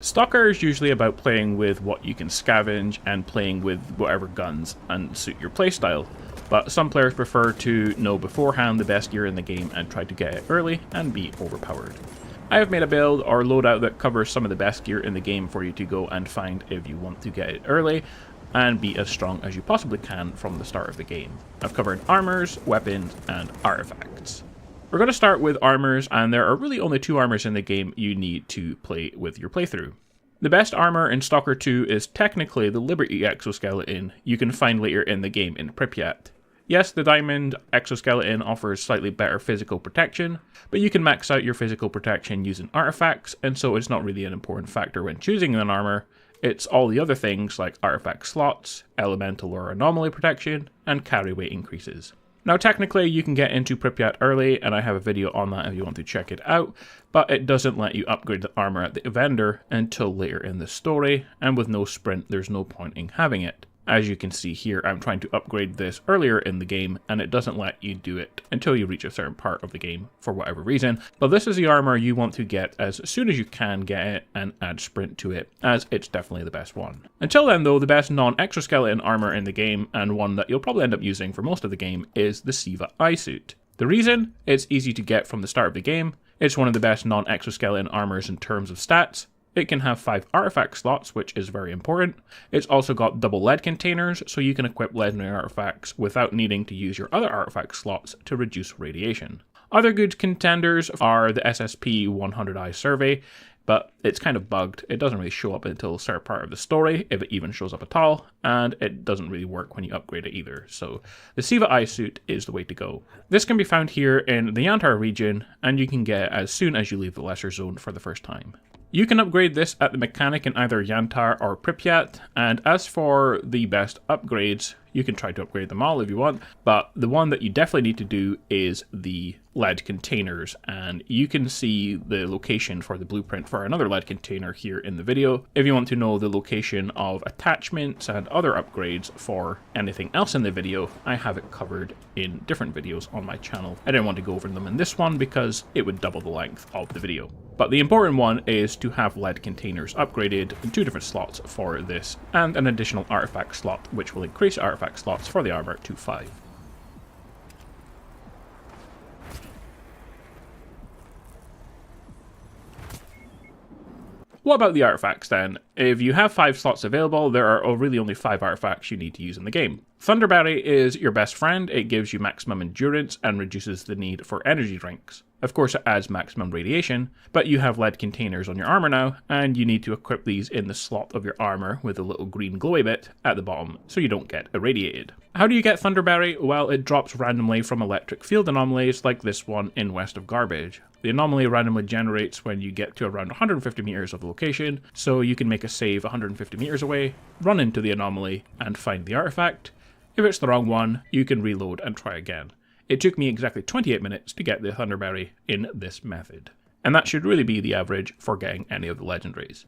Stalker is usually about playing with what you can scavenge and playing with whatever guns and suit your playstyle, but some players prefer to know beforehand the best gear in the game and try to get it early and be overpowered. I have made a build or loadout that covers some of the best gear in the game for you to go and find if you want to get it early and be as strong as you possibly can from the start of the game. I've covered armors, weapons, and artifacts. We're going to start with armors, and there are really only two armors in the game you need to play with your playthrough. The best armor in Stalker 2 is technically the Liberty exoskeleton you can find later in the game in Pripyat. Yes, the Diamond exoskeleton offers slightly better physical protection, but you can max out your physical protection using artifacts, and so it's not really an important factor when choosing an armor. It's all the other things like artifact slots, elemental or anomaly protection, and carry weight increases. Now technically you can get into Pripyat early, and I have a video on that if you want to check it out, but it doesn't let you upgrade the armor at the vendor until later in the story, and with no sprint there's no point in having it. As you can see here, I'm trying to upgrade this earlier in the game, and it doesn't let you do it until you reach a certain part of the game for whatever reason. But this is the armor you want to get as soon as you can get it and add sprint to it, as it's definitely the best one. Until then though, the best non-exoskeleton armor in the game, and one that you'll probably end up using for most of the game, is the Siva eye suit. The reason? It's easy to get from the start of the game, it's one of the best non-exoskeleton armors in terms of stats. It can have 5 artifact slots, which is very important. It's also got double lead containers, so you can equip legendary artifacts without needing to use your other artifact slots to reduce radiation. Other good contenders are the SSP 100i survey, but it's kind of bugged. It doesn't really show up until a certain part of the story, if it even shows up at all, and it doesn't really work when you upgrade it either, so the Siva eye suit is the way to go. This can be found here in the Yantar region, and you can get it as soon as you leave the Lesser Zone for the first time. You can upgrade this at the mechanic in either Yantar or Pripyat, and as for the best upgrades, you can try to upgrade them all if you want, but the one that you definitely need to do is the lead containers, and you can see the location for the blueprint for another lead container here in the video. If you want to know the location of attachments and other upgrades for anything else in the video, I have it covered in different videos on my channel. I didn't want to go over them in this one because it would double the length of the video. But the important one is to have lead containers upgraded in 2 different slots for this, and an additional artifact slot, which will increase artifact slots for the armor to 5. What about the artifacts then? If you have 5 slots available, there are really only 5 artifacts you need to use in the game. Thunderberry is your best friend. It gives you maximum endurance and reduces the need for energy drinks. Of course it adds maximum radiation, but you have lead containers on your armor now, and you need to equip these in the slot of your armor with a little green glowy bit at the bottom so you don't get irradiated. How do you get Thunderberry? Well, it drops randomly from electric field anomalies like this one in West of Garbage. The anomaly randomly generates when you get to around 150 meters of location, so you can make a save 150 meters away, run into the anomaly, and find the artifact. If it's the wrong one, you can reload and try again. It took me exactly 28 minutes to get the Thunderberry in this method, and that should really be the average for getting any of the legendaries.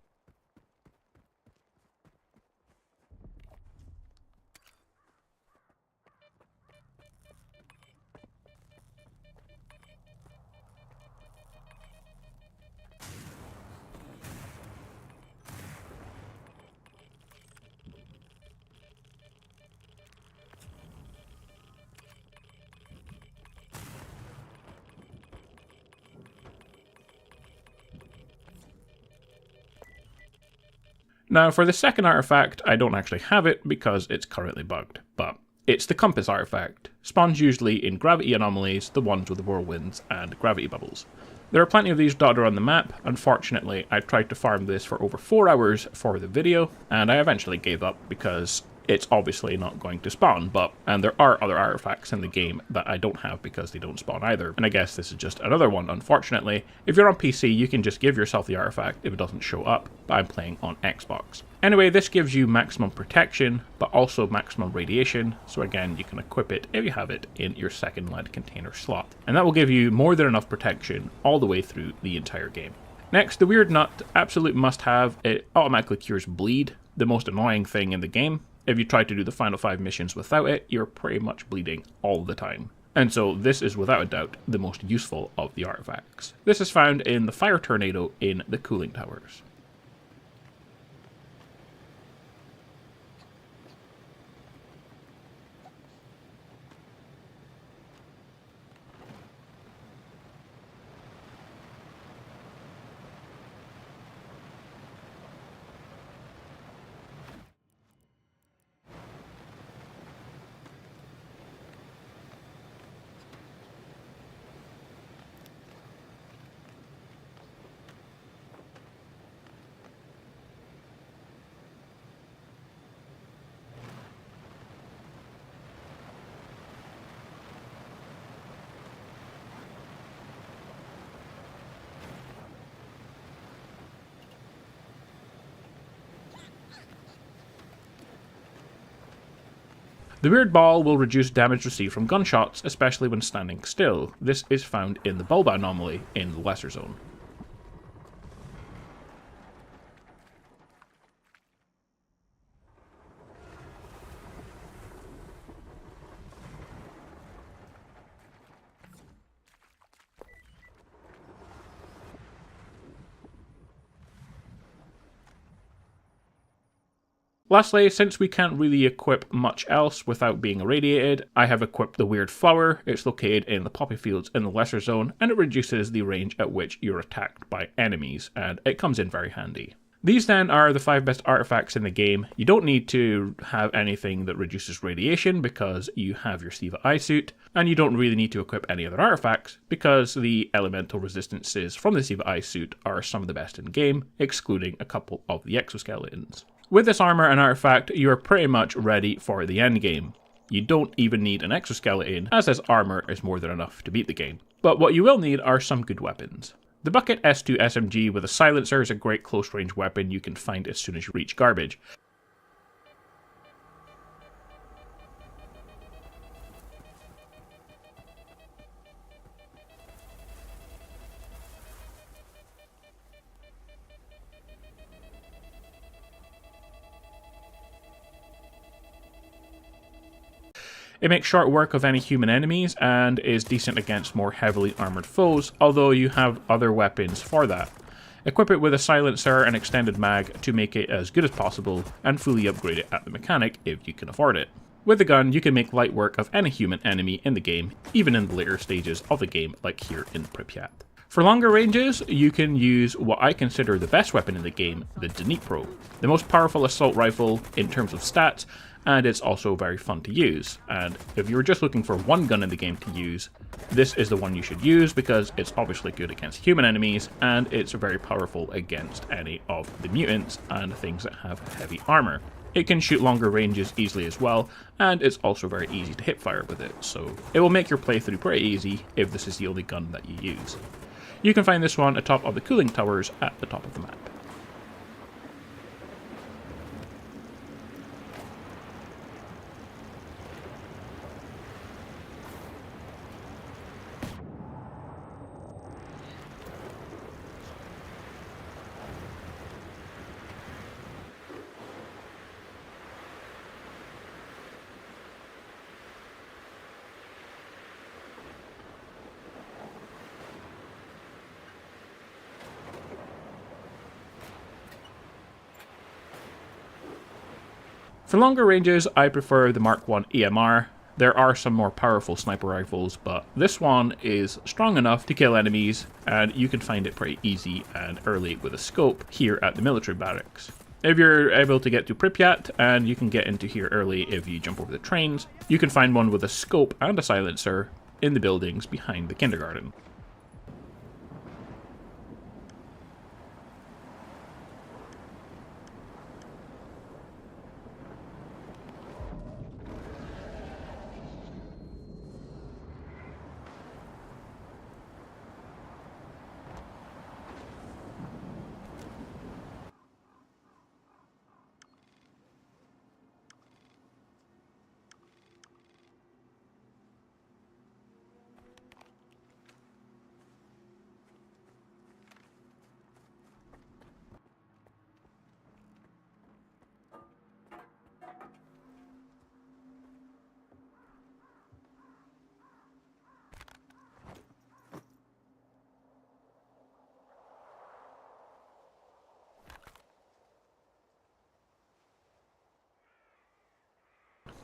Now for the second artifact, I don't actually have it because it's currently bugged, but it's the compass artifact. Spawns usually in gravity anomalies, the ones with the whirlwinds and gravity bubbles. There are plenty of these dotted around the map. Unfortunately, I tried to farm this for over 4 hours for the video, and I eventually gave up because it's obviously not going to spawn, and there are other artifacts in the game that I don't have because they don't spawn either, and I guess this is just another one, unfortunately. If you're on PC, you can just give yourself the artifact if it doesn't show up, but I'm playing on Xbox. Anyway, this gives you maximum protection, but also maximum radiation, so again, you can equip it if you have it in your second lead container slot, and that will give you more than enough protection all the way through the entire game. Next, the Weird Nut, absolute must-have. It automatically cures bleed, the most annoying thing in the game. If you try to do the final 5 missions without it, you're pretty much bleeding all the time. And so this is without a doubt the most useful of the artifacts. This is found in the Fire Tornado in the Cooling Towers. The weird ball will reduce damage received from gunshots, especially when standing still. This is found in the bulb anomaly in the lesser zone. Lastly, since we can't really equip much else without being irradiated, I have equipped the weird flower. It's located in the poppy fields in the lesser zone, and it reduces the range at which you're attacked by enemies, and it comes in very handy. These then are the 5 best artifacts in the game. You don't need to have anything that reduces radiation because you have your Siva eye suit, and you don't really need to equip any other artifacts because the elemental resistances from the Siva eye suit are some of the best in the game, excluding a couple of the exoskeletons. With this armor and artifact, you are pretty much ready for the end game. You don't even need an exoskeleton, as this armor is more than enough to beat the game. But what you will need are some good weapons. The Bucket S2 SMG with a silencer is a great close range weapon you can find as soon as you reach garbage. It makes short work of any human enemies and is decent against more heavily armoured foes, although you have other weapons for that. Equip it with a silencer and extended mag to make it as good as possible, and fully upgrade it at the mechanic if you can afford it. With the gun, you can make light work of any human enemy in the game, even in the later stages of the game like here in Pripyat. For longer ranges, you can use what I consider the best weapon in the game, the Dnipro, the most powerful assault rifle in terms of stats, and it's also very fun to use. And if you're just looking for one gun in the game to use, this is the one you should use because it's obviously good against human enemies, and it's very powerful against any of the mutants and things that have heavy armor. It can shoot longer ranges easily as well, and it's also very easy to hipfire with it, so it will make your playthrough pretty easy if this is the only gun that you use. You can find this one atop of the cooling towers at the top of the map. For longer ranges, I prefer the Mark 1 EMR. There are some more powerful sniper rifles, but this one is strong enough to kill enemies, and you can find it pretty easy and early with a scope here at the military barracks. If you're able to get to Pripyat, and you can get into here early if you jump over the trains, you can find one with a scope and a silencer in the buildings behind the kindergarten.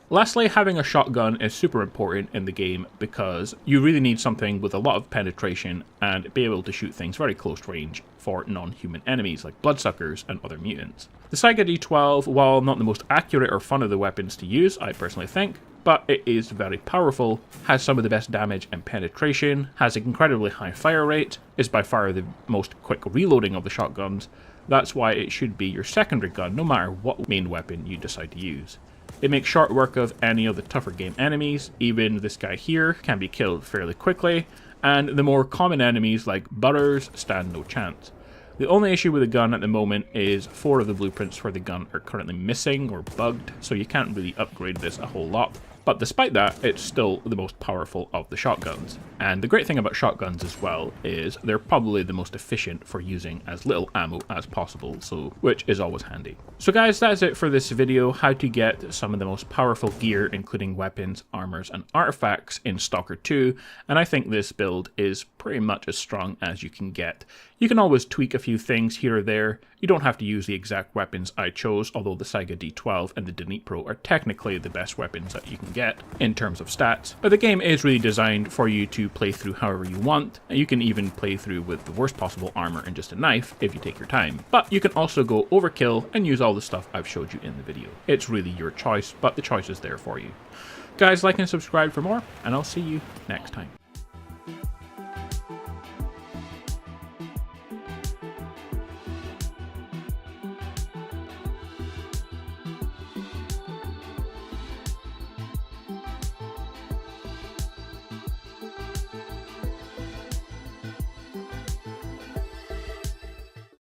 Lastly, having a shotgun is super important in the game because you really need something with a lot of penetration and be able to shoot things very close range for non-human enemies like bloodsuckers and other mutants. The Saiga D12, while not the most accurate or fun of the weapons to use, I personally think, but it is very powerful, has some of the best damage and penetration, has an incredibly high fire rate, is by far the most quick reloading of the shotguns. That's why it should be your secondary gun no matter what main weapon you decide to use. It makes short work of any of the tougher game enemies, even this guy here can be killed fairly quickly, and the more common enemies like Butters stand no chance. The only issue with the gun at the moment is 4 of the blueprints for the gun are currently missing or bugged, so you can't really upgrade this a whole lot. But despite that, it's still the most powerful of the shotguns. And the great thing about shotguns as well is they're probably the most efficient for using as little ammo as possible, so which is always handy. So guys, that's it for this video, how to get some of the most powerful gear, including weapons, armors, and artifacts in Stalker 2, and I think this build is pretty much as strong as you can get. You can always tweak a few things here or there. You don't have to use the exact weapons I chose, although the Saiga D12 and the Dnipro are technically the best weapons that you can get in terms of stats. But the game is really designed for you to play through however you want, and you can even play through with the worst possible armor and just a knife if you take your time. But you can also go overkill and use all the stuff I've showed you in the video. It's really your choice, but the choice is there for you. Guys, like and subscribe for more, and I'll see you next time.